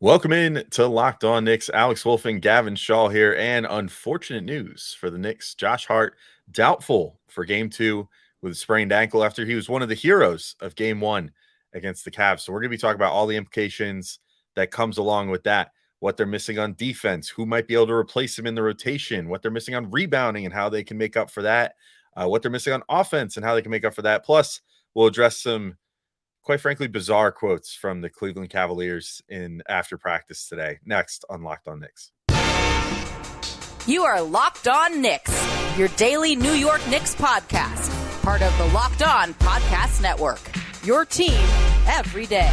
Welcome in to Locked On Knicks. Alex Wolf and Gavin Shaw here, and unfortunate news for the Knicks. Josh Hart doubtful for Game 2 with a sprained ankle after he was one of the heroes of Game 1 against the Cavs. So we're going to be talking about all the implications that comes along with that, what they're missing on defense, who might be able to replace him in the rotation, what they're missing on rebounding and how they can make up for that, what they're missing on offense and how they can make up for that. Plus, we'll address some quite frankly, bizarre quotes from the Cleveland Cavaliers in after practice today. Next on Locked On Knicks. You are Locked On Knicks, your daily New York Knicks podcast, part of the Locked On Podcast Network, your team every day.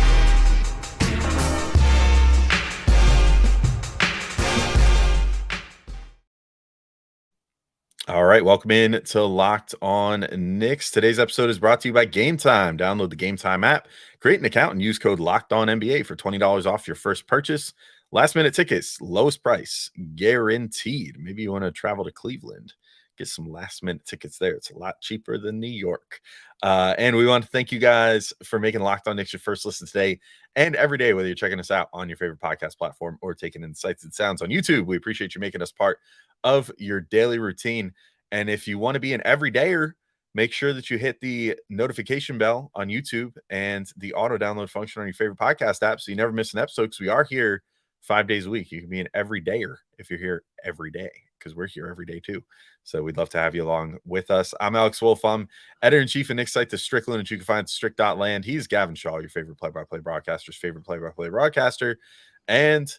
All right, welcome in to Locked On Knicks. Today's episode is brought to you by Gametime. Download the Gametime app, create an account, and use code LOCKEDONNBA for $20 off your first purchase. Last-minute tickets, lowest price, guaranteed. Maybe you want to travel to Cleveland, get some last-minute tickets there. It's a lot cheaper than New York. And we want to thank you guys for making Locked On Knicks your first listen today and every day, whether you're checking us out on your favorite podcast platform or taking in sights and sounds on YouTube. We appreciate you making us part of your daily routine. And if you want to be an everydayer, make sure that you hit the notification bell on YouTube and the auto download function on your favorite podcast app so you never miss an episode, because we are here 5 days a week. You can be an everydayer if you're here every day, because we're here every day too. So we'd love to have you along with us. I'm Alex Wolf. I'm editor-in-chief of Knicks site, The Strickland, and you can find Strick.land. He's Gavin Shaw, your favorite play-by-play broadcaster's favorite play-by-play broadcaster. And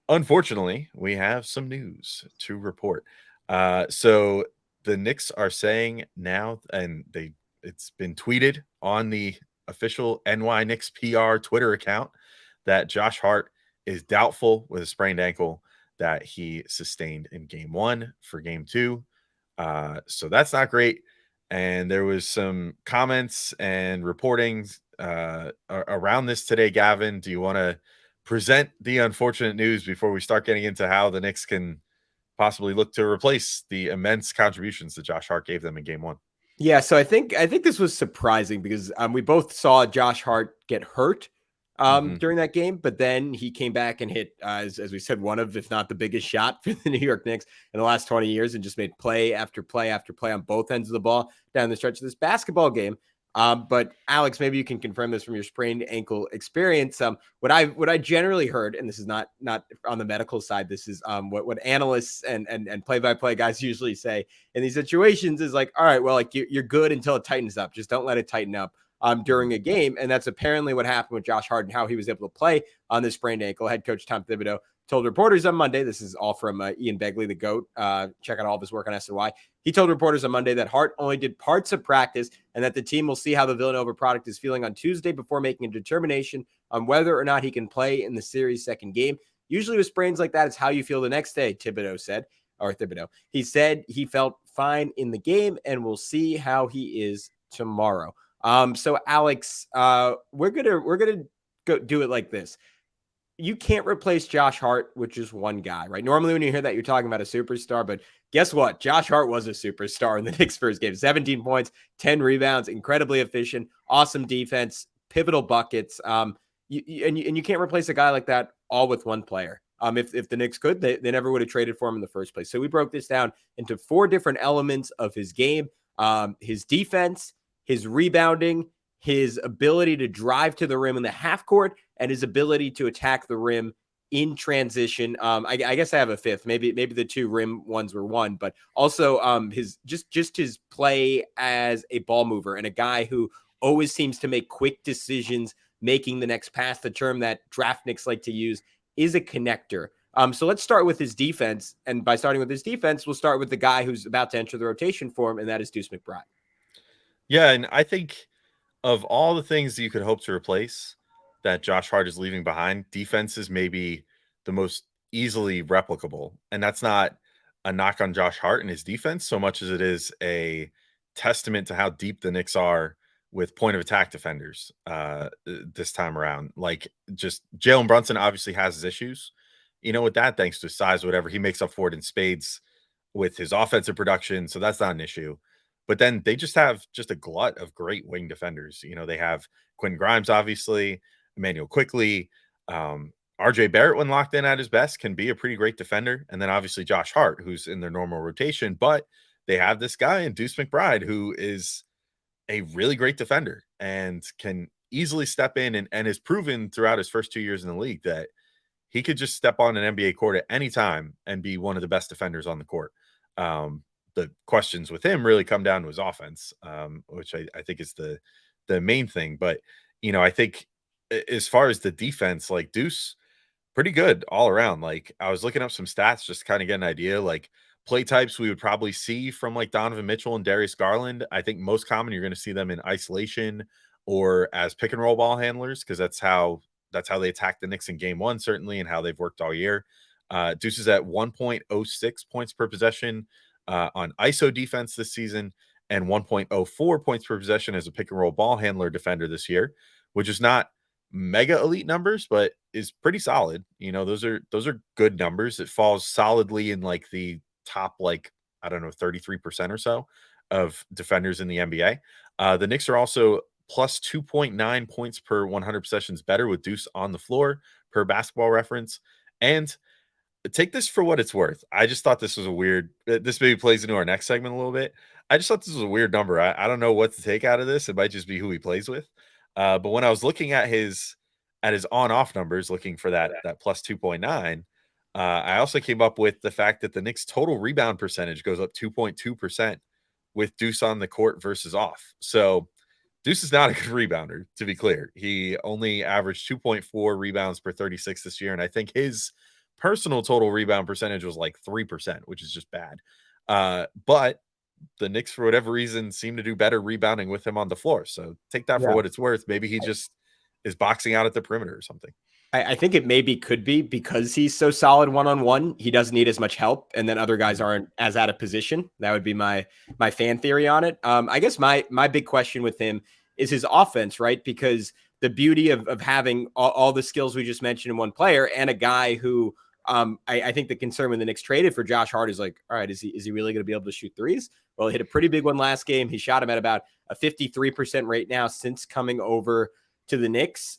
unfortunately, we have some news to report. So the Knicks are saying now, and it's been tweeted on the official NY Knicks PR Twitter account, that Josh Hart is doubtful with a sprained ankle that he sustained in Game 1 for Game 2. So that's not great. And there was some comments and reportings around this today. Gavin, do you want to present the unfortunate news before we start getting into how the Knicks can possibly look to replace the immense contributions that Josh Hart gave them in Game 1? Yeah, so I think this was surprising because we both saw Josh Hart get hurt during that game, but then he came back and hit, as we said, one of, if not the biggest shot for the New York Knicks in the last 20 years, and just made play after play after play on both ends of the ball down the stretch of this basketball game. But Alex, maybe you can confirm this from your sprained ankle experience. What I generally heard, and this is not on the medical side, this is what analysts and play-by-play guys usually say in these situations is like, all right, well, like you're good until it tightens up. Just don't let it tighten up during a game. And that's apparently what happened with Josh Hart and how he was able to play on this sprained ankle. Head coach Tom Thibodeau told reporters on Monday, this is all from Ian Begley, the GOAT, check out all of his work on SNY. He told reporters on Monday that Hart only did parts of practice and that the team will see how the Villanova product is feeling on Tuesday before making a determination on whether or not he can play in the series' second game. Usually with sprains like that, it's how you feel the next day, Thibodeau said. He said he felt fine in the game and we'll see how he is tomorrow. So Alex, we're gonna go do it like this. You can't replace Josh Hart with just one guy, right? Normally when you hear that, you're talking about a superstar, but guess what? Josh Hart was a superstar in the Knicks' first game. 17 points, 10 rebounds, incredibly efficient, awesome defense, pivotal buckets. You can't replace a guy like that all with one player. If the Knicks could, they never would have traded for him in the first place. So we broke this down into 4 different elements of his game: his defense, his rebounding, his ability to drive to the rim in the half court, and his ability to attack the rim in transition. I guess I have a fifth. Maybe the 2 rim ones were one, but also his his play as a ball mover and a guy who always seems to make quick decisions, making the next pass. The term that draft Knicks like to use is a connector. So let's start with his defense, and by starting with his defense, we'll start with the guy who's about to enter the rotation for him, and that is Deuce McBride. Yeah, and I think of all the things that you could hope to replace that Josh Hart is leaving behind, defense is maybe the most easily replicable. And that's not a knock on Josh Hart and his defense so much as it is a testament to how deep the Knicks are with point of attack defenders this time around. Like, just Jalen Brunson obviously has his issues, with that, thanks to his size, whatever. He makes up for it in spades with his offensive production. So that's not an issue. But then they just have just a glut of great wing defenders. They have Quentin Grimes, obviously, Immanuel Quickley, RJ Barrett, when locked in at his best, can be a pretty great defender. And then obviously Josh Hart, who's in their normal rotation, but they have this guy in Deuce McBride, who is a really great defender and can easily step in and has proven throughout his first 2 years in the league that he could just step on an NBA court at any time and be one of the best defenders on the court. The questions with him really come down to his offense, which I think is the main thing. But, I think as far as the defense, like Deuce, pretty good all around. Like I was looking up some stats just to kind of get an idea. Like play types we would probably see from like Donovan Mitchell and Darius Garland. I think most common you're going to see them in isolation or as pick and roll ball handlers, because that's how they attacked the Knicks in game one, certainly, and how they've worked all year. Deuce is at 1.06 points per possession on ISO defense this season, and 1.04 points per possession as a pick and roll ball handler defender this year, which is not mega elite numbers, but is pretty solid. Those are good numbers. It falls solidly in like the top, like, I don't know, 33% or so of defenders in the NBA. The Knicks are also plus 2.9 points per 100 possessions better with Deuce on the floor per Basketball Reference. And take this for what it's worth. I just thought this was a weird, this maybe plays into our next segment a little bit. I just thought this was a weird number. I don't know what to take out of this. It might just be who he plays with. But when I was looking at his on-off numbers, looking for that plus 2.9, I also came up with the fact that the Knicks' total rebound percentage goes up 2.2% with Deuce on the court versus off. So Deuce is not a good rebounder, to be clear. He only averaged 2.4 rebounds per 36 this year, and I think his personal total rebound percentage was like 3%, which is just bad. But the Knicks, for whatever reason, seem to do better rebounding with him on the floor. So take that for what it's worth. Maybe he just is boxing out at the perimeter or something. I think it could be because he's so solid one-on-one. He doesn't need as much help, and then other guys aren't as out of position. That would be my fan theory on it. I guess my big question with him is his offense, right? Because the beauty of having all the skills we just mentioned in one player, and a guy who I think the concern when the Knicks traded for Josh Hart is like, all right, is he really going to be able to shoot threes? Well, he hit a pretty big one last game. He shot him at about a 53% rate now since coming over to the Knicks.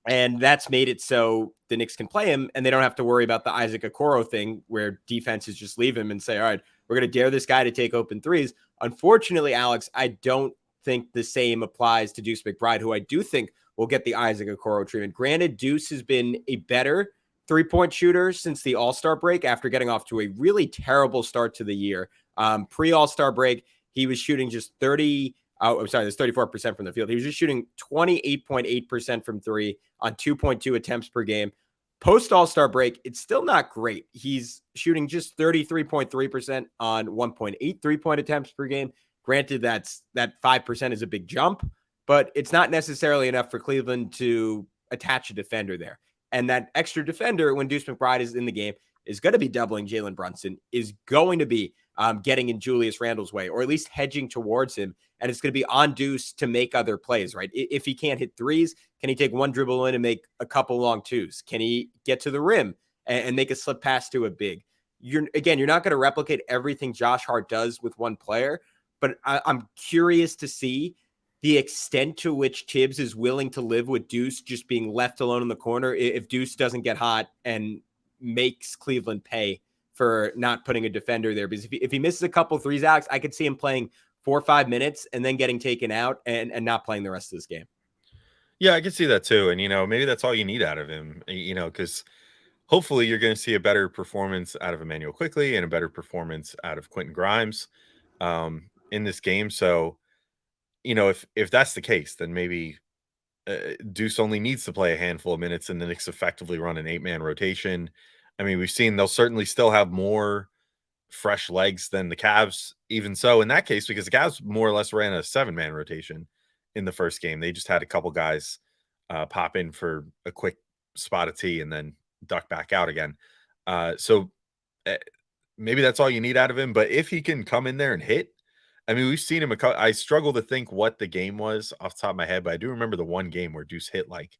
And that's made it so the Knicks can play him and they don't have to worry about the Isaac Okoro thing where defenses just leave him and say, all right, we're going to dare this guy to take open threes. Unfortunately, Alex, I don't think the same applies to Deuce McBride, who I do think will get the Isaac Okoro treatment. Granted, Deuce has been a better three-point shooter since the All-Star break after getting off to a really terrible start to the year. Pre-All-Star break, he was shooting just 34% from the field. He was just shooting 28.8% from three on 2.2 attempts per game. Post All-Star break, it's still not great. He's shooting just 33.3% on 1.8 three-point attempts per game. Granted, that 5% is a big jump, but it's not necessarily enough for Cleveland to attach a defender there. And that extra defender, when Deuce McBride is in the game, is going to be doubling Jalen Brunson, is going to be getting in Julius Randle's way, or at least hedging towards him. And it's going to be on Deuce to make other plays, right? If he can't hit threes, can he take one dribble in and make a couple long twos? Can he get to the rim and make a slip pass to a big? You're not going to replicate everything Josh Hart does with one player, but I'm curious to see the extent to which Tibbs is willing to live with Deuce just being left alone in the corner if Deuce doesn't get hot and makes Cleveland pay for not putting a defender there. Because if he misses a couple threes, Alex, I could see him playing 4 or 5 minutes and then getting taken out and not playing the rest of this game. Yeah, I can see that too. And, maybe that's all you need out of him, because hopefully you're going to see a better performance out of Immanuel Quickley and a better performance out of Quentin Grimes in this game. So, if that's the case, then maybe Deuce only needs to play a handful of minutes and the Knicks effectively run an 8-man rotation. I mean, we've seen they'll certainly still have more fresh legs than the Cavs, even so in that case, because the Cavs more or less ran a 7-man rotation in the first game. They just had a couple guys pop in for a quick spot of tea and then duck back out again. So maybe that's all you need out of him. But if he can come in there and hit, I mean, we've seen him. I struggle to think what the game was off the top of my head, but I do remember the one game where Deuce hit like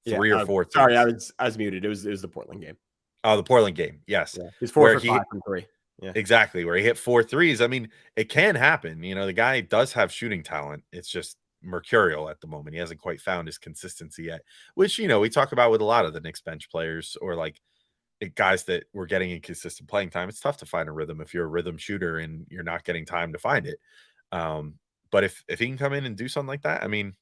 3 or 4 threes. Sorry, I was muted. It was the Portland game. Oh, the Portland game. Yes. Yeah. He's 4 for 5 from 3. Yeah. Exactly. Where he hit 4 threes. I mean, it can happen. The guy does have shooting talent. It's just mercurial at the moment. He hasn't quite found his consistency yet, which, we talk about with a lot of the Knicks bench players, or like guys that were getting inconsistent playing time. It's tough to find a rhythm if you're a rhythm shooter and you're not getting time to find it. But if he can come in and do something like that, I mean,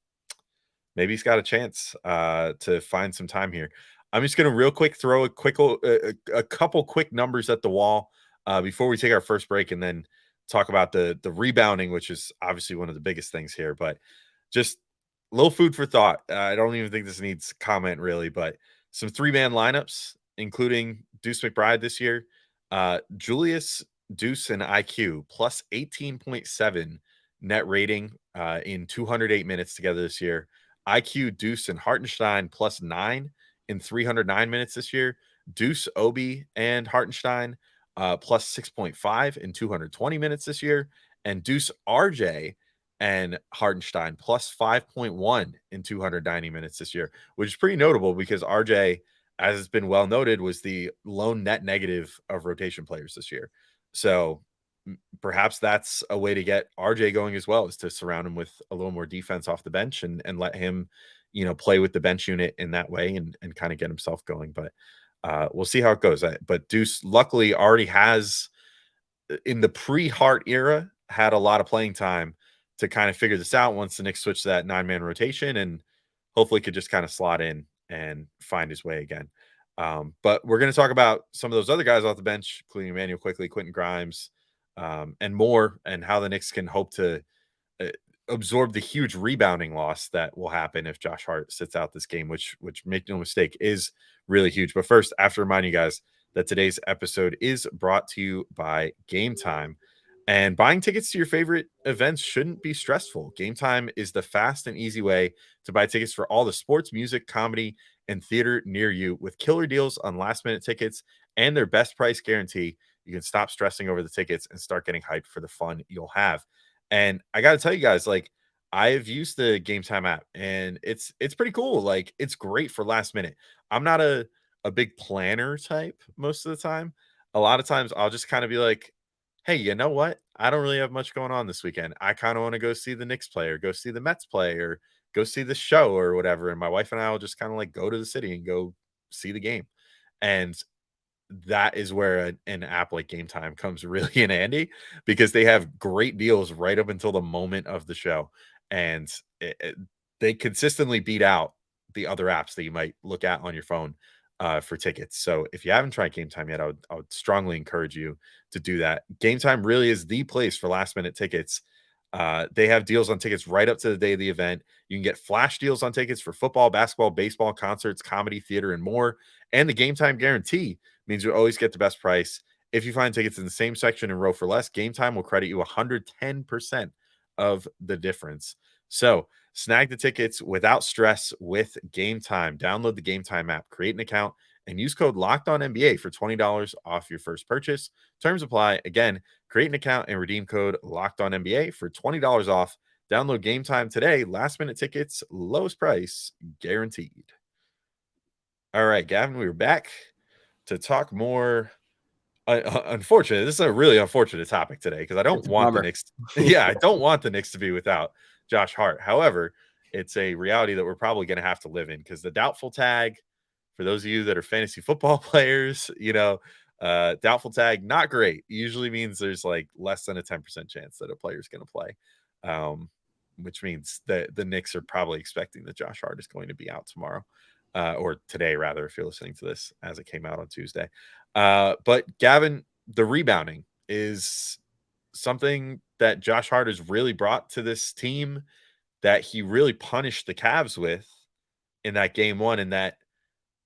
maybe he's got a chance to find some time here. I'm just going to real quick throw a couple quick numbers at the wall before we take our first break, and then talk about the rebounding, which is obviously one of the biggest things here. But just a little food for thought. I don't even think this needs comment really, but some 3-man lineups, including Deuce McBride this year. Julius, Deuce, and IQ plus 18.7 net rating in 208 minutes together this year. IQ, Deuce, and Hartenstein plus 9 in 309 minutes this year. Deuce, Obi, and Hartenstein plus 6.5 in 220 minutes this year. And Deuce, RJ, and Hartenstein plus 5.1 in 290 minutes this year, which is pretty notable because RJ, as has been well noted, was the lone net negative of rotation players this year. So perhaps that's a way to get RJ going as well, is to surround him with a little more defense off the bench and let him, play with the bench unit in that way and kind of get himself going. But we'll see how it goes. But Deuce luckily already has, in the pre-Hart era, had a lot of playing time to kind of figure this out once the Knicks switched to that 9-man rotation, and hopefully could just kind of slot in and find his way again. But we're going to talk about some of those other guys off the bench, including Immanuel Quickley, Quentin Grimes, and more, and how the Knicks can hope to absorb the huge rebounding loss that will happen if Josh Hart sits out this game, which make no mistake is really huge. But first, I have to remind you guys that today's episode is brought to you by Gametime. And buying tickets to your favorite events shouldn't be stressful. Gametime is the fast and easy way to buy tickets for all the sports, music, comedy, and theater near you. With killer deals on last-minute tickets and their best price guarantee, you can stop stressing over the tickets and start getting hyped for the fun you'll have. And I got to tell you guys, like, I've used the Gametime app, and it's pretty cool. Like, it's great for last minute. I'm not a big planner type most of the time. A lot of times I'll just kind of be like, hey, you know what? I don't really have much going on this weekend. I kind of want to go see the Knicks play, or go see the Mets play, or go see the show or whatever. And my wife and I will just kind of like go to the city and go see the game. And that is where an app like Gametime comes really in handy, because they have great deals right up until the moment of the show. And they consistently beat out the other apps that you might look at on your phone for tickets. So if you haven't tried Gametime yet, I would strongly encourage you to do that. Gametime really is the place for last minute tickets. They have deals on tickets right up to the day of the event. You can get flash deals on tickets for football, basketball, baseball, concerts, comedy, theater, and more. And the Gametime guarantee means you always get the best price. If you find tickets in the same section and row for less, Gametime will credit you 110% of the difference. So snag the tickets without stress with Gametime. Download the Gametime app, create an account, and use code LOCKEDONNBA for $20 off your first purchase. Terms apply. Again, create an account and redeem code LOCKEDONNBA for $20 off. Download Gametime today. Last minute tickets, lowest price guaranteed. All right, Gavin, we were back to talk more. Unfortunately, this is a really unfortunate topic today, because I don't want the Knicks. Yeah, I don't want the Knicks to be without Josh Hart. However, it's a reality that we're probably going to have to live in, because the doubtful tag, for those of you that are fantasy football players, doubtful tag, not great. Usually means there's like less than a 10% chance that a player is going to play, which means that the Knicks are probably expecting that Josh Hart is going to be out tomorrow. Or today, rather, if you're listening to this as it came out on Tuesday. But Gavin, the rebounding is something that Josh Hart has really brought to this team, that he really punished the Cavs with in that game one. And that,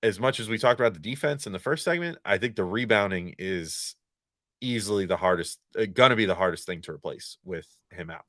as much as we talked about the defense in the first segment, I think the rebounding is easily the hardest, going to be the hardest thing to replace with him out.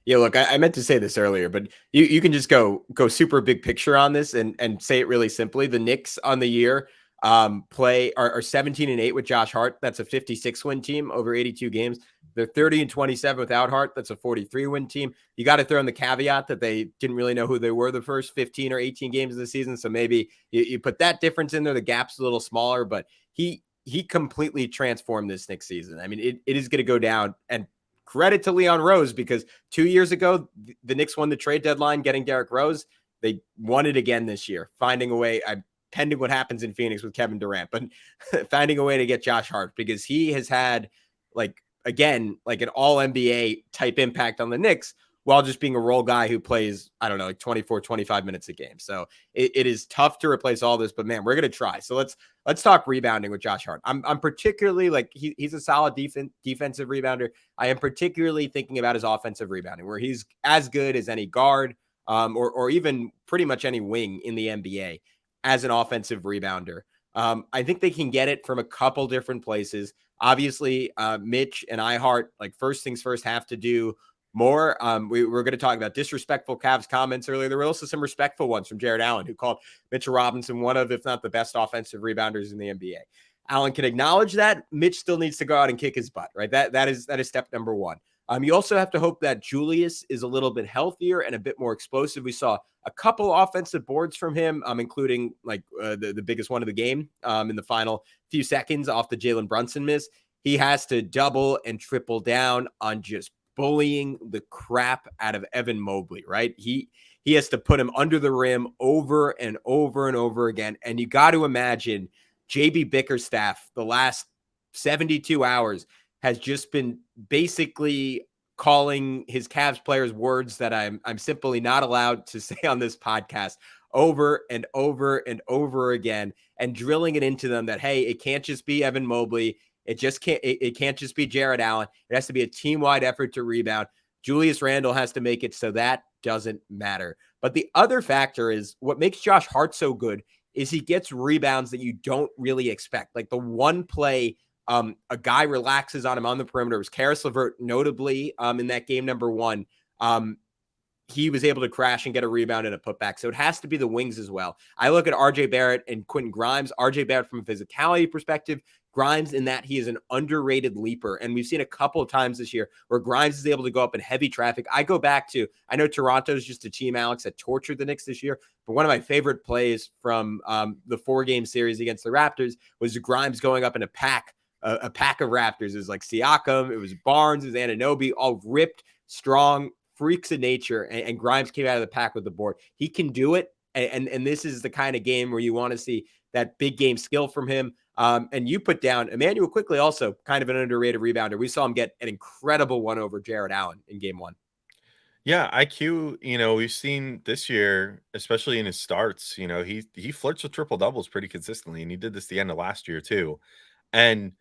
Yeah, look, I meant to say this earlier, but you can just go super big picture on this and say it really simply. The Knicks on the year are 17-8 with Josh Hart. That's a 56-win team over 82 games. They're 30-27 without Hart. That's a 43-win team. You got to throw in the caveat that they didn't really know who they were the first 15 or 18 games of the season. So maybe you put that difference in there. The gap's a little smaller, but he completely transformed this Knicks season. I mean, it is going to go down and credit to Leon Rose, because 2 years ago, the Knicks won the trade deadline getting Derrick Rose. They won it again this year, finding a way, pending what happens in Phoenix with Kevin Durant, but finding a way to get Josh Hart, because he has had, like, again, like an all NBA type impact on the Knicks, while just being a role guy who plays, I don't know, like 24, 25 minutes a game. So it is tough to replace all this, but man, we're going to try. So let's talk rebounding with Josh Hart. I'm particularly, like, he's a solid defensive rebounder. I am particularly thinking about his offensive rebounding, where he's as good as any guard, or even pretty much any wing in the NBA as an offensive rebounder. I think they can get it from a couple different places. Obviously, Mitch and iHeart, like, first things first, have to do more. We were going to talk about disrespectful Cavs comments earlier. There were also some respectful ones from Jared Allen, who called Mitchell Robinson one of, if not the best offensive rebounders in the NBA. Allen can acknowledge that. Mitch still needs to go out and kick his butt, right? That is step number one. You also have to hope that Julius is a little bit healthier and a bit more explosive. We saw a couple offensive boards from him, including like the biggest one of the game in the final few seconds off the Jalen Brunson miss. He has to double and triple down on just bullying the crap out of Evan Mobley, right? He has to put him under the rim over and over and over again. And you got to imagine JB Bickerstaff, the last 72 hours, has just been basically calling his Cavs players words that I'm simply not allowed to say on this podcast, over and over and over again, and drilling it into them that, hey, it can't just be Evan Mobley. It can't just be Jared Allen. It has to be a team-wide effort to rebound. Julius Randle has to make it so that doesn't matter. But the other factor is what makes Josh Hart so good is he gets rebounds that you don't really expect. Like the one play, a guy relaxes on him on the perimeter. It was Karis LeVert, notably, in that game number one. He was able to crash and get a rebound and a putback. So it has to be the wings as well. I look at RJ Barrett and Quentin Grimes. RJ Barrett from a physicality perspective, Grimes in that he is an underrated leaper. And we've seen a couple of times this year where Grimes is able to go up in heavy traffic. I go back to, I know Toronto's just a team, Alex, that tortured the Knicks this year, but one of my favorite plays from the 4-game series against the Raptors was Grimes going up in a pack of Raptors. It was like Siakam, it was Barnes, it was Anunoby, all ripped, strong, freaks of nature, and Grimes came out of the pack with the board. He can do it, and this is the kind of game where you want to see that big game skill from him. And you put down Immanuel Quickley, also kind of an underrated rebounder. We saw him get an incredible one over Jared Allen in game one. Yeah, IQ, we've seen this year, especially in his starts, he flirts with triple doubles pretty consistently, and he did this the end of last year too. And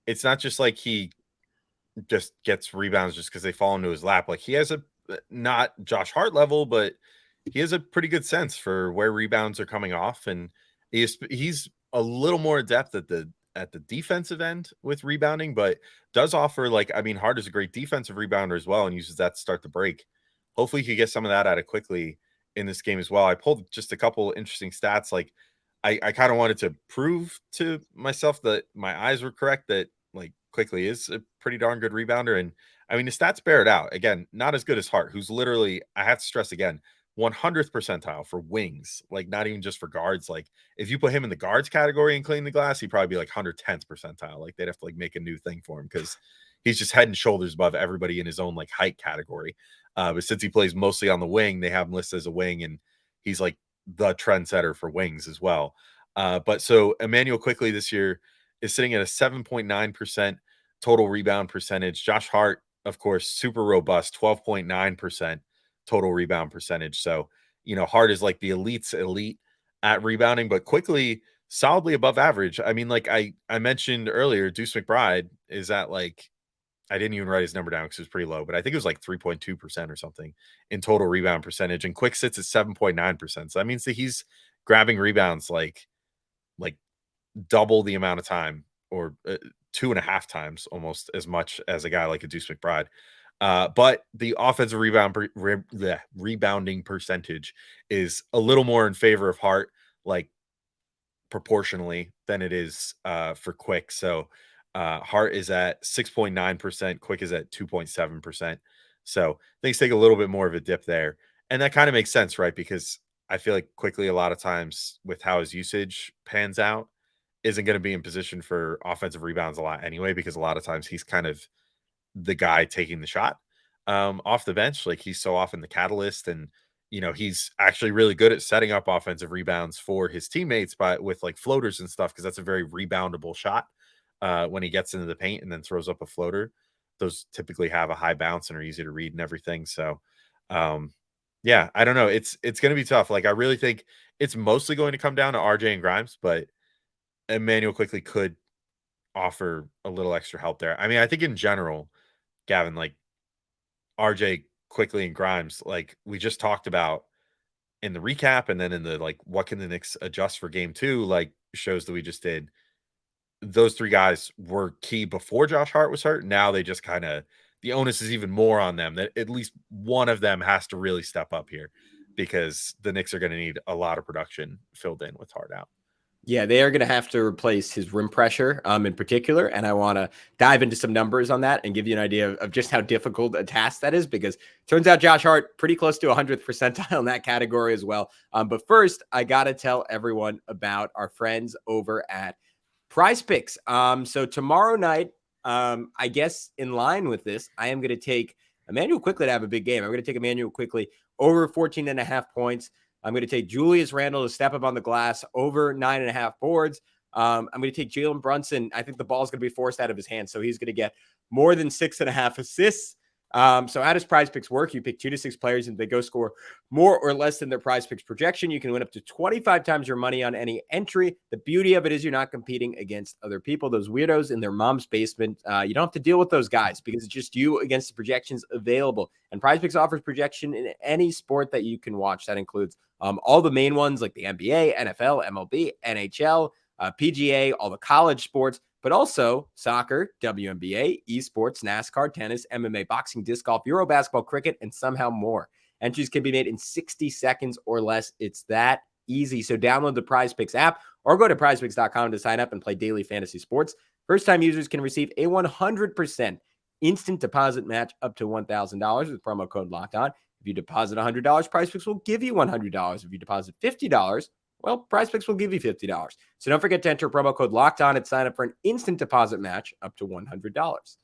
it's not just like he just gets rebounds just because they fall into his lap. Like, he has a, not Josh Hart level, but he has a pretty good sense for where rebounds are coming off, and he's a little more adept at the defensive end with rebounding, but does offer, like, Hart is a great defensive rebounder as well and uses that to start the break. Hopefully he can get some of that out of Quickley in this game as well. I pulled just a couple interesting stats. Like, I kind of wanted to prove to myself that my eyes were correct, that like Quickley is a pretty darn good rebounder. And the stats bear it out. Again, not as good as Hart, who's literally, I have to stress again, 100th percentile for wings, like not even just for guards. Like, if you put him in the guards category and clean the glass, he'd probably be like 110th percentile. Like, they'd have to like make a new thing for him because he's just head and shoulders above everybody in his own like height category. But since he plays mostly on the wing, they have him listed as a wing, and he's like the trendsetter for wings as well. But so Immanuel Quickley this year is sitting at a 7.9% total rebound percentage. Josh Hart, of course, super robust, 12.9% total rebound percentage. So, Hart is like the elite's elite at rebounding, but Quickley solidly above average. Like I mentioned earlier, Deuce McBride is at like, I didn't even write his number down because it was pretty low, but I think it was like 3.2% or something in total rebound percentage. And Quick sits at 7.9%. So that means that he's grabbing rebounds like double the amount of time, or 2.5 times almost as much as a guy like a Deuce McBride. But the offensive rebounding percentage is a little more in favor of Hart, like proportionally, than it is for Quick. So Hart is at 6.9%, Quick is at 2.7%. So things take a little bit more of a dip there. And that kind of makes sense, right? Because I feel like Quickley, a lot of times with how his usage pans out, isn't going to be in position for offensive rebounds a lot anyway, because a lot of times he's kind of the guy taking the shot off the bench. Like, he's so often the catalyst, and he's actually really good at setting up offensive rebounds for his teammates with like floaters and stuff, because that's a very reboundable shot when he gets into the paint and then throws up a floater. Those typically have a high bounce and are easy to read and everything. So yeah, I don't know. It's going to be tough. Like, I really think it's mostly going to come down to RJ and Grimes, but Immanuel Quickley could offer a little extra help there. I mean, I think in general, Gavin, like RJ, Quickley, and Grimes, like we just talked about in the recap, and then in the like what can the Knicks adjust for game 2, like shows that we just did, those 3 guys were key before Josh Hart was hurt. Now they just kind of, the onus is even more on them, that at least one of them has to really step up here, because the Knicks are going to need a lot of production filled in with Hart out. Yeah, they are going to have to replace his rim pressure in particular. And I want to dive into some numbers on that and give you an idea of just how difficult a task that is, because it turns out Josh Hart pretty close to 100th percentile in that category as well. But first, I got to tell everyone about our friends over at PrizePicks. So tomorrow night, I guess in line with this, I am going to take Immanuel Quickley to have a big game. I'm going to take Immanuel Quickley over 14.5 points. I'm going to take Julius Randle to step up on the glass over 9.5 boards. I'm going to take Jalen Brunson. I think the ball is going to be forced out of his hands, so he's going to get more than 6.5 assists. So how does PrizePicks work? You pick 2 to 6 players, and they go score more or less than their PrizePicks projection. You can win up to 25 times your money on any entry. The beauty of it is you're not competing against other people, those weirdos in their mom's basement. You don't have to deal with those guys, because it's just you against the projections available. And PrizePicks offers projection in any sport that you can watch. That includes all the main ones like the NBA, NFL, MLB, NHL, PGA, all the college sports, but also soccer, WNBA, esports, NASCAR, tennis, MMA, boxing, disc golf, Euro basketball, cricket, and somehow more. Entries can be made in 60 seconds or less. It's that easy. So download the PrizePicks app or go to prizepicks.com to sign up and play daily fantasy sports. First-time users can receive a 100% instant deposit match up to $1,000 with promo code LOCKEDON. If you deposit $100, PrizePicks will give you $100. If you deposit $50, well, PrizePicks will give you $50. So don't forget to enter promo code LOCKEDON and sign up for an instant deposit match up to $100.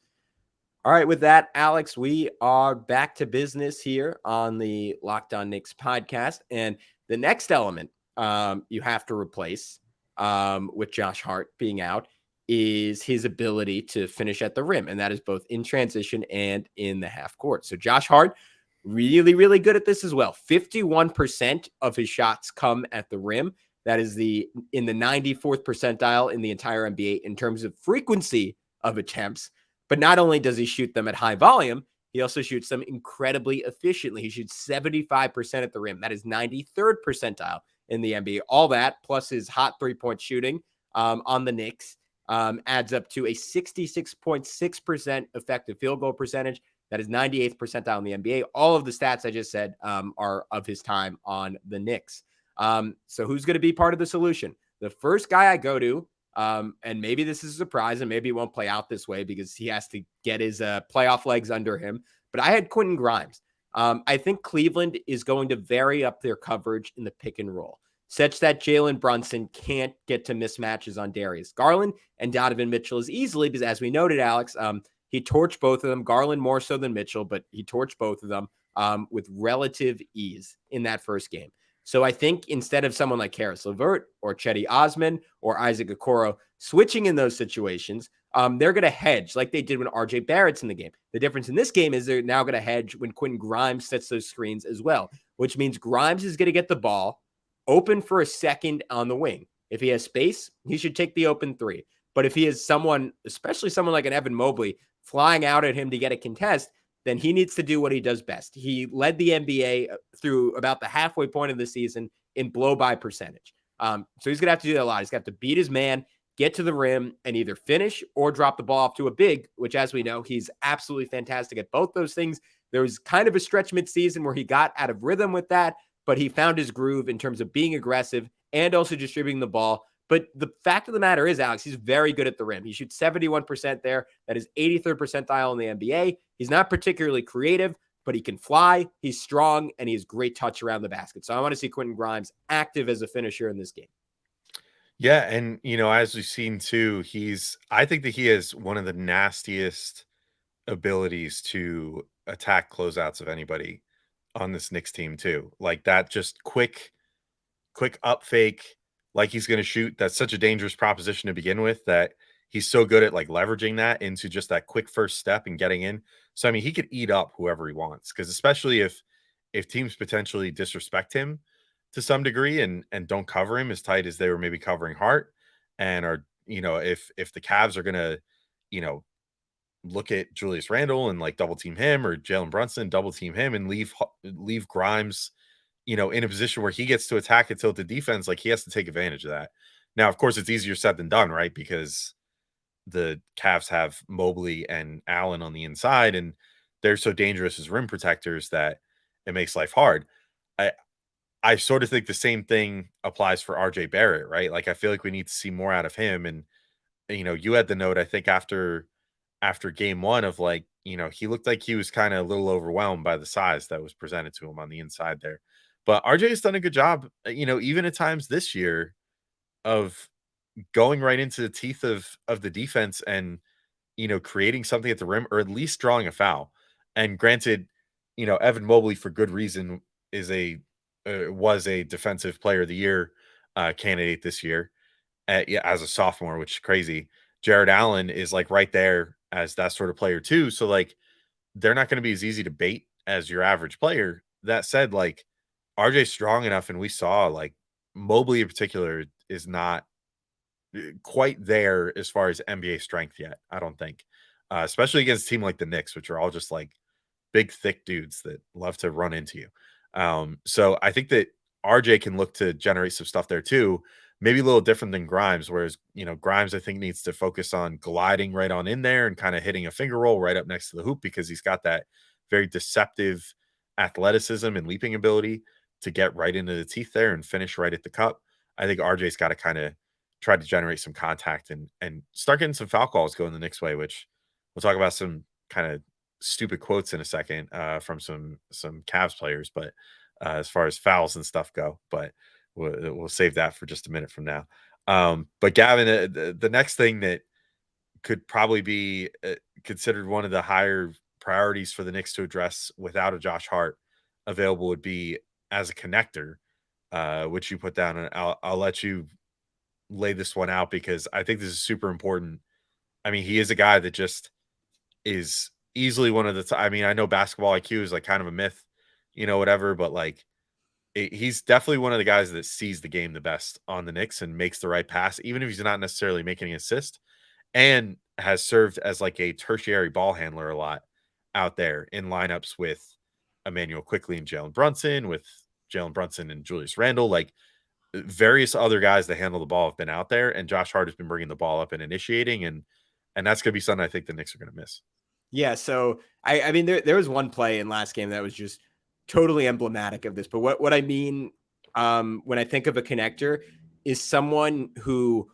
All right, with that, Alex, we are back to business here on the Locked On Knicks podcast. And the next element you have to replace with Josh Hart being out is his ability to finish at the rim. And that is both in transition and in the half court. So Josh Hart, really, really good at this as well. 51% of his shots come at the rim. That is in the 94th percentile in the entire NBA in terms of frequency of attempts. But not only does he shoot them at high volume, he also shoots them incredibly efficiently. He shoots 75% at the rim. That is 93rd percentile in the NBA. All that, plus his hot three-point shooting on the Knicks, adds up to a 66.6% effective field goal percentage. That is 98th percentile in the NBA. All of the stats I just said are of his time on the Knicks. So who's going to be part of the solution? The first guy I go to, and maybe this is a surprise and maybe it won't play out this way because he has to get his playoff legs under him, but I had Quentin Grimes. I think Cleveland is going to vary up their coverage in the pick and roll, such that Jalen Brunson can't get to mismatches on Darius Garland and Donovan Mitchell as easily, because as we noted, Alex, he torched both of them, Garland more so than Mitchell, but he torched both of them with relative ease in that first game. So I think instead of someone like Karis LeVert or Chetty Osman or Isaac Okoro switching in those situations, they're going to hedge like they did when RJ Barrett's in the game. The difference in this game is they're now going to hedge when Quentin Grimes sets those screens as well, which means Grimes is going to get the ball open for a second on the wing. If he has space, he should take the open three. But if he has someone, especially someone like an Evan Mobley, flying out at him to get a contest, then he needs to do what he does best. He led the NBA through about the halfway point of the season in blow-by percentage. So he's going to have to do that a lot. He's got to beat his man, get to the rim, and either finish or drop the ball off to a big, which, as we know, he's absolutely fantastic at both those things. There was kind of a stretch midseason where he got out of rhythm with that, but he found his groove in terms of being aggressive and also distributing the ball. But the fact of the matter is, Alex, he's very good at the rim. He shoots 71% there. That is 83rd percentile in the NBA. He's not particularly creative, but he can fly. He's strong, and he has great touch around the basket. So I want to see Quentin Grimes active as a finisher in this game. Yeah, and as we've seen too, I think that he is one of the nastiest abilities to attack closeouts of anybody on this Knicks team too. Like that just quick up fake, like he's going to shoot. That's such a dangerous proposition to begin with that he's so good at like leveraging that into just that quick first step and getting in. So I mean, he could eat up whoever he wants, because especially if teams potentially disrespect him to some degree and don't cover him as tight as they were maybe covering Hart, and are, if the Cavs are going to, you know, look at Julius Randle and like double team him, or Jalen Brunson double team him and leave Grimes, in a position where he gets to attack and tilt the defense, like he has to take advantage of that. Now, of course, it's easier said than done, right? Because the Cavs have Mobley and Allen on the inside, and they're so dangerous as rim protectors that it makes life hard. I sort of think the same thing applies for RJ Barrett, right? Like I feel like we need to see more out of him. And you had the note, I think, after game one of like, he looked like he was kind of a little overwhelmed by the size that was presented to him on the inside there. But RJ has done a good job, even at times this year, of going right into the teeth of the defense and, creating something at the rim, or at least drawing a foul. And granted, Evan Mobley, for good reason, was a defensive player of the year candidate this year as a sophomore, which is crazy. Jared Allen is like right there as that sort of player too. So like they're not going to be as easy to bait as your average player. That said, like RJ's strong enough, and we saw like Mobley in particular is not quite there as far as NBA strength yet, I don't think. Especially against a team like the Knicks, which are all just like big, thick dudes that love to run into you. So I think that RJ can look to generate some stuff there too. Maybe a little different than Grimes, whereas, Grimes, I think, needs to focus on gliding right on in there and kind of hitting a finger roll right up next to the hoop, because he's got that very deceptive athleticism and leaping ability to get right into the teeth there and finish right at the cup. I think RJ's got to kind of try to generate some contact and start getting some foul calls going the Knicks way, which we'll talk about some kind of stupid quotes in a second from some Cavs players, but as far as fouls and stuff go, but we'll save that for just a minute from now. But Gavin, the next thing that could probably be considered one of the higher priorities for the Knicks to address without a Josh Hart available would be as a connector, which you put down, and I'll let you lay this one out, because I think this is super important. I mean, he is a guy that just is easily one of the I mean, I know basketball IQ is like kind of a myth, whatever, but like he's definitely one of the guys that sees the game the best on the Knicks and makes the right pass, even if he's not necessarily making an assist, and has served as like a tertiary ball handler a lot out there in lineups with Immanuel Quickley and Jalen Brunson, with Jalen Brunson and Julius Randle. Like various other guys that handle the ball have been out there, and Josh Hart has been bringing the ball up and initiating, and that's going to be something I think the Knicks are going to miss. Yeah, so I mean, there was one play in last game that was just totally emblematic of this. But what I mean when I think of a connector is someone who,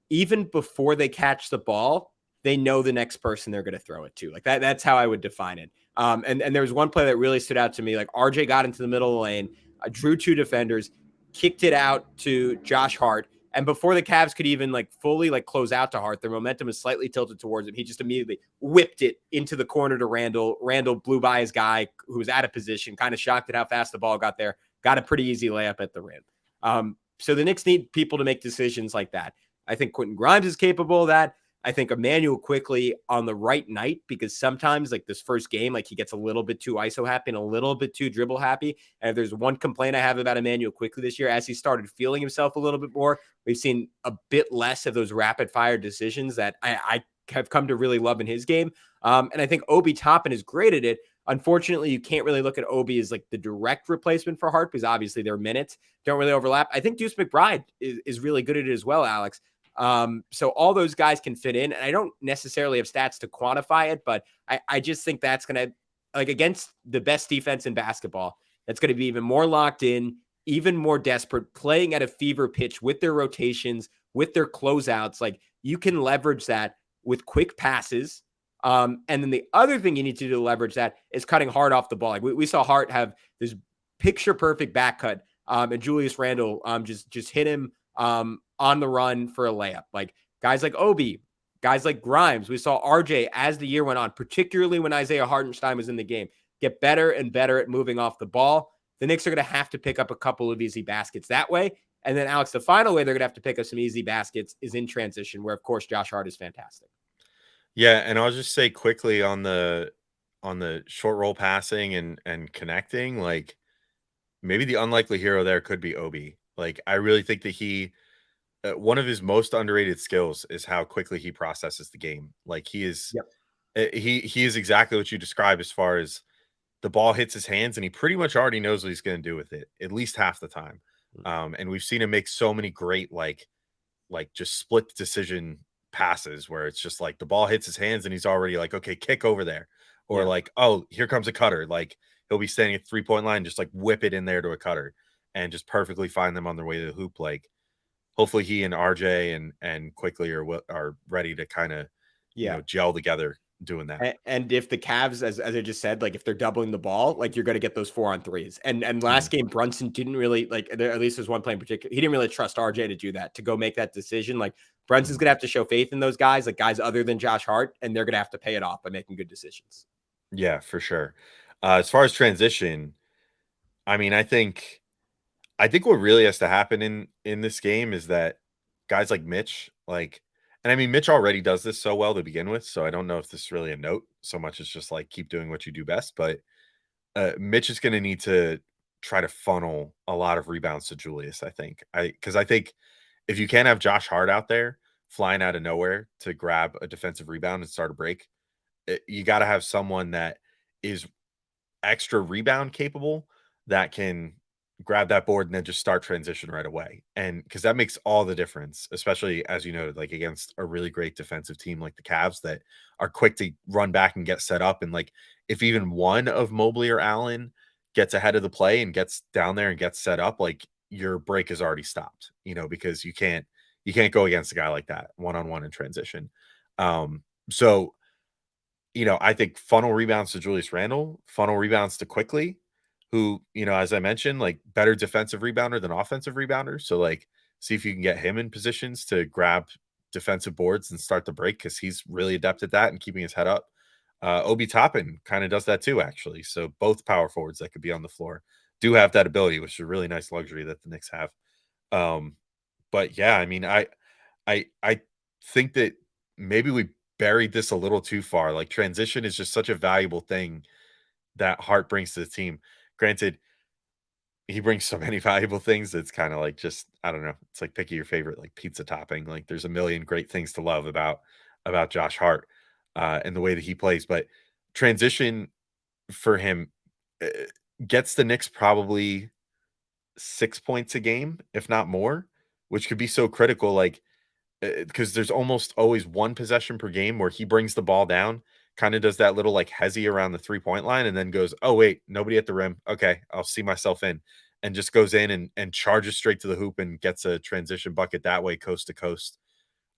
even before they catch the ball, they know the next person they're going to throw it to. Like that's how I would define it. And there was one play that really stood out to me. Like RJ got into the middle of the lane, drew two defenders, kicked it out to Josh Hart. And before the Cavs could even like fully like close out to Hart, their momentum is slightly tilted towards him. He just immediately whipped it into the corner to Randle. Randle blew by his guy who was out of position, kind of shocked at how fast the ball got there. Got a pretty easy layup at the rim. So the Knicks need people to make decisions like that. I think Quentin Grimes is capable of that. I think Immanuel Quickley on the right night, because sometimes like this first game, like he gets a little bit too ISO happy and a little bit too dribble happy. And if there's one complaint I have about Immanuel Quickley this year, as he started feeling himself a little bit more, we've seen a bit less of those rapid fire decisions that I have come to really love in his game. And I think Obi Toppin is great at it. Unfortunately, you can't really look at Obi as like the direct replacement for Hart, because obviously their minutes don't really overlap. I think Deuce McBride is really good at it as well, Alex. So all those guys can fit in, and I don't necessarily have stats to quantify it, but I just think that's going to, like, against the best defense in basketball, that's going to be even more locked in, even more desperate, playing at a fever pitch with their rotations, with their closeouts. Like, you can leverage that with quick passes. And then the other thing you need to do to leverage that is cutting Hart off the ball. Like we saw Hart have this picture perfect back cut, and Julius Randle just hit him on the run for a layup. Like guys like Obi, Guys like Grimes, we saw RJ as the year went on, particularly when Isaiah Hartenstein was in the game, get better and better at moving off the ball. The Knicks are going to have to pick up a couple of easy baskets that way. And then, Alex, the final way they're going to have to pick up some easy baskets is in transition, where, of course, Josh Hart is fantastic. Yeah, and I'll just say quickly on the short roll passing and connecting, like maybe the unlikely hero there could be Obi. Like I really think that he one of his most underrated skills is how quickly he processes the game. Like he is he is exactly what you describe as far as the ball hits his hands and he pretty much already knows what he's going to do with it at least half the time. And we've seen him make so many great like just split decision passes where it's just like the ball hits his hands and he's already like, okay, kick over there. Or like, oh, here comes a cutter. Like he'll be standing at 3-point line, just like whip it in there to a cutter and just perfectly find them on their way to the hoop. Like hopefully he and RJ and Quickley are ready to kind of gel together doing that. And if the Cavs, as I just said, like if they're doubling the ball, like you're going to get those 4-on-3s. And last game, Brunson didn't really at least there's one play in particular. He didn't really trust RJ to do that, to go make that decision. Like Brunson's going to have to show faith in those guys, like guys other than Josh Hart, and they're going to have to pay it off by making good decisions. Yeah, for sure. As far as transition, I mean, I think what really has to happen in this game is that guys like Mitch, like, and I mean, Mitch already does this so well to begin with, so I don't know if this is really a note so much as just like keep doing what you do best. But Mitch is going to need to try to funnel a lot of rebounds to Julius. I think because I think if you can't have Josh Hart out there flying out of nowhere to grab a defensive rebound and start a break, you got to have someone that is extra rebound capable that can grab that board and then just start transition right away. And because that makes all the difference, especially as you noted, like against a really great defensive team like the Cavs that are quick to run back and get set up. And like if even one of Mobley or Allen gets ahead of the play and gets down there and gets set up, like your break is already stopped, because you can't go against a guy like that one-on-one in transition. So I think funnel rebounds to Julius Randle, funnel rebounds to Quickley, who, as I mentioned, like better defensive rebounder than offensive rebounder. So like see if you can get him in positions to grab defensive boards and start the break because he's really adept at that and keeping his head up. Obi Toppin kind of does that too, actually. So both power forwards that could be on the floor do have that ability, which is a really nice luxury that the Knicks have. But yeah, I mean, I think that maybe we buried this a little too far. Like transition is just such a valuable thing that Hart brings to the team. Granted, he brings so many valuable things. It's kind of like just, I don't know. It's like picking your favorite like pizza topping. Like there's a million great things to love about Josh Hart and the way that he plays. But transition for him gets the Knicks probably 6 points a game, if not more, which could be so critical. Like because there's almost always one possession per game where he brings the ball down, kind of does that little like hezzy around the 3-point line and then goes, oh wait, nobody at the rim. Okay, I'll see myself in, and just goes in and charges straight to the hoop and gets a transition bucket that way, coast to coast.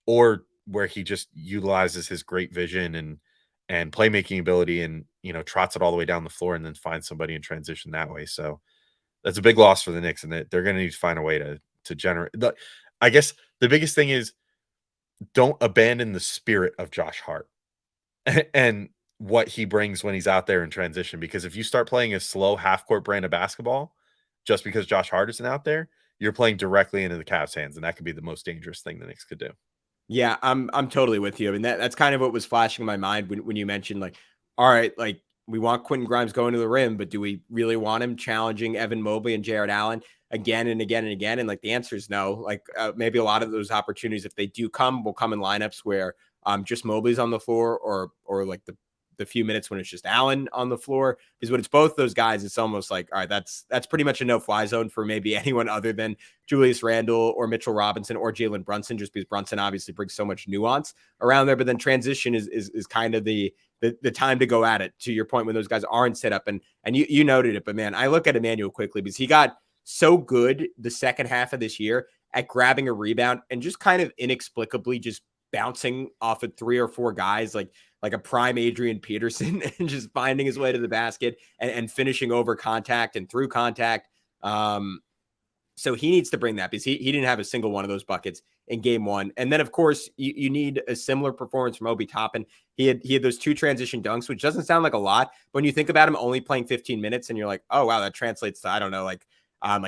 Or where he just utilizes his great vision and playmaking ability and trots it all the way down the floor and then finds somebody in transition that way. So that's a big loss for the Knicks, and they're going to need to find a way to generate. I guess the biggest thing is don't abandon the spirit of Josh Hart and what he brings when he's out there in transition. Because if you start playing a slow half-court brand of basketball just because Josh Hart isn't out there, you're playing directly into the Cavs' hands, and that could be the most dangerous thing the Knicks could do. Yeah, I'm totally with you. I mean, that's kind of what was flashing in my mind when you mentioned, like, all right, like we want Quentin Grimes going to the rim, but do we really want him challenging Evan Mobley and Jarrett Allen again and again and again? And like the answer is no. Like maybe a lot of those opportunities, if they do come, will come in lineups where just Mobley's on the floor or like the few minutes when it's just Allen on the floor. Because when it's both those guys, it's almost like, all right, that's pretty much a no-fly zone for maybe anyone other than Julius Randle or Mitchell Robinson or Jalen Brunson, just because Brunson obviously brings so much nuance around there. But then transition is kind of the time to go at it, to your point, when those guys aren't set up. And you noted it, but man, I look at Immanuel Quickley because he got so good the second half of this year at grabbing a rebound and just kind of inexplicably just bouncing off of 3 or 4 guys like a prime Adrian Peterson and just finding his way to the basket and finishing over contact and through contact. So he needs to bring that because he didn't have a single one of those buckets in game one. And then, of course, you need a similar performance from Obi Toppin. He had those 2 transition dunks, which doesn't sound like a lot. But when you think about him only playing 15 minutes and you're like, oh, wow, that translates to, I don't know, like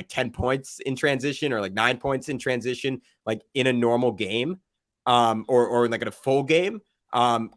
10 points in transition or like 9 points in transition, like in a normal game or like in a full game.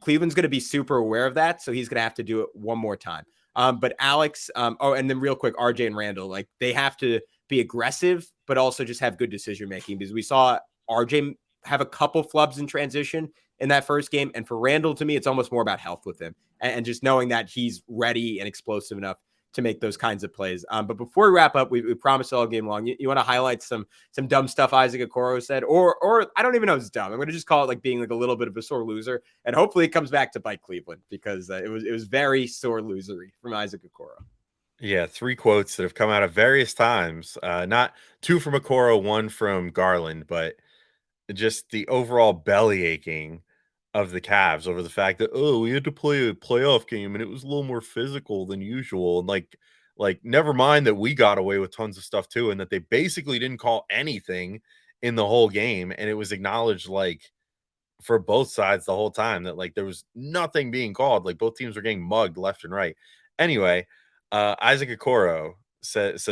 Cleveland's going to be super aware of that. So he's going to have to do it one more time. But Alex, and then real quick, RJ and Randall, like they have to be aggressive, but also just have good decision making, because we saw RJ have a couple flubs in transition in that first game. And for Randall, to me, it's almost more about health with him and just knowing that he's ready and explosive enough to make those kinds of plays. But before we wrap up, we promised all game long. You want to highlight some dumb stuff Isaac Okoro said, or I don't even know if it's dumb. I'm going to just call it like being like a little bit of a sore loser, and hopefully it comes back to bite Cleveland, because it was very sore losery from Isaac Okoro. Yeah, 3 quotes that have come out at various times. Not 2 from Okoro, 1 from Garland, but just the overall belly aching of the Cavs over the fact that, oh, we had to play a playoff game and it was a little more physical than usual. And like never mind that we got away with tons of stuff too, and that they basically didn't call anything in the whole game. And it was acknowledged, like, for both sides the whole time, that like there was nothing being called. Like both teams were getting mugged left and right. Anyway, Isaac Okoro says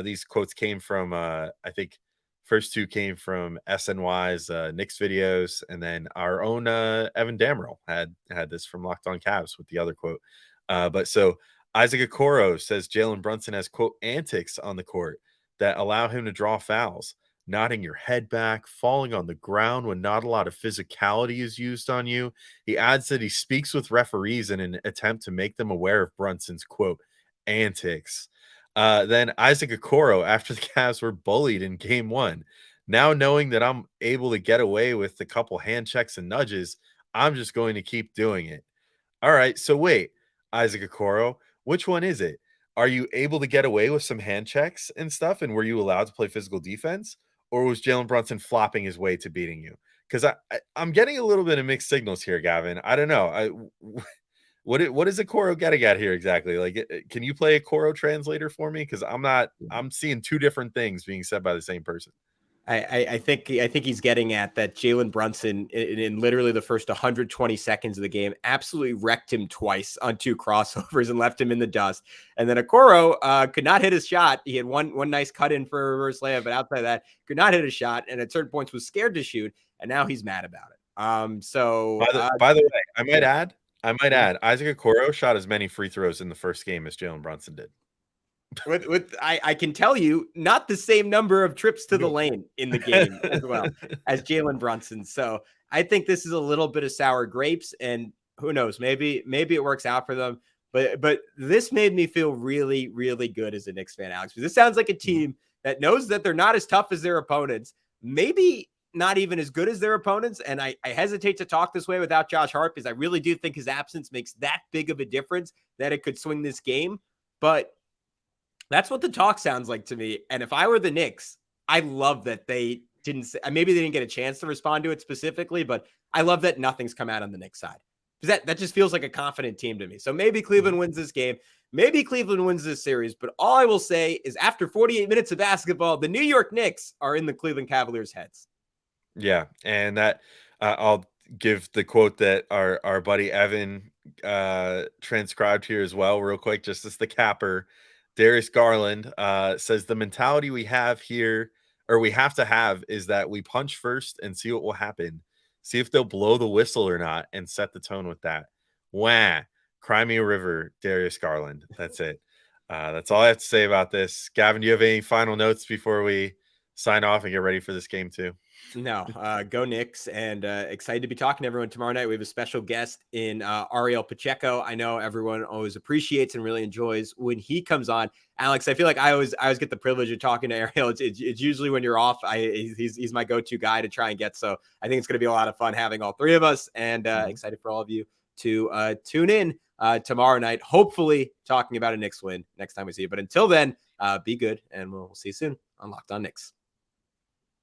these quotes came from I think first 2 came from SNY's Knicks videos, and then our own Evan Damrell had this from Locked On Cavs with the other quote. But so Isaac Okoro says Jalen Brunson has, quote, antics on the court that allow him to draw fouls, nodding your head back, falling on the ground when not a lot of physicality is used on you. He adds that he speaks with referees in an attempt to make them aware of Brunson's, quote, antics. Then Isaac Okoro, after the Cavs were bullied in game 1, now knowing that I'm able to get away with a couple hand checks and nudges, I'm just going to keep doing it. All right, so wait, Isaac Okoro, which one is it? Are you able to get away with some hand checks and stuff, and were you allowed to play physical defense? Or was Jalen Brunson flopping his way to beating you? Because I'm getting a little bit of mixed signals here, Gavin. I don't know. What is a Okoro getting at here exactly? Like, can you play a Okoro translator for me? Because I'm seeing 2 different things being said by the same person. I think he's getting at that Jalen Brunson in literally the first 120 seconds of the game absolutely wrecked him twice on 2 crossovers and left him in the dust. And then Okoro could not hit his shot. He had one nice cut in for a reverse layup, but outside of that, could not hit a shot. And at certain points was scared to shoot. And now he's mad about it. So by the way, I might add, Isaac Okoro shot as many free throws in the first game as Jalen Brunson did. I can tell you, not the same number of trips to the lane in the game as well as Jalen Brunson. So I think this is a little bit of sour grapes, and who knows, maybe it works out for them. But this made me feel really, really good as a Knicks fan, Alex. Because this sounds like a team that knows that they're not as tough as their opponents, maybe not even as good as their opponents. And I hesitate to talk this way without Josh Hart, because I really do think his absence makes that big of a difference that it could swing this game. But that's what the talk sounds like to me. And if I were the Knicks, I love that they didn't say, maybe they didn't get a chance to respond to it specifically, but I love that nothing's come out on the Knicks side, because that just feels like a confident team to me. So maybe Cleveland wins this game. Maybe Cleveland wins this series. But all I will say is after 48 minutes of basketball, the New York Knicks are in the Cleveland Cavaliers' heads. Yeah. And that I'll give the quote that our buddy Evan transcribed here as well, real quick, just as the capper. Darius Garland says the mentality we have here, or we have to have, is that we punch first and see what will happen. See if they'll blow the whistle or not, and set the tone with that. Wah. Cry me a river, Darius Garland. That's it. That's all I have to say about this. Gavin, do you have any final notes before we sign off and get ready for this game too? No, go Knicks, and excited to be talking to everyone tomorrow night. We have a special guest in Ariel Pacheco. I know everyone always appreciates and really enjoys when he comes on. Alex, I feel like I always get the privilege of talking to Ariel. It's usually when you're off. He's my go-to guy to try and get. So I think it's going to be a lot of fun having all 3 of us, and excited for all of you to tune in tomorrow night. Hopefully talking about a Knicks win next time we see you. But until then, be good, and we'll see you soon on Locked On Knicks.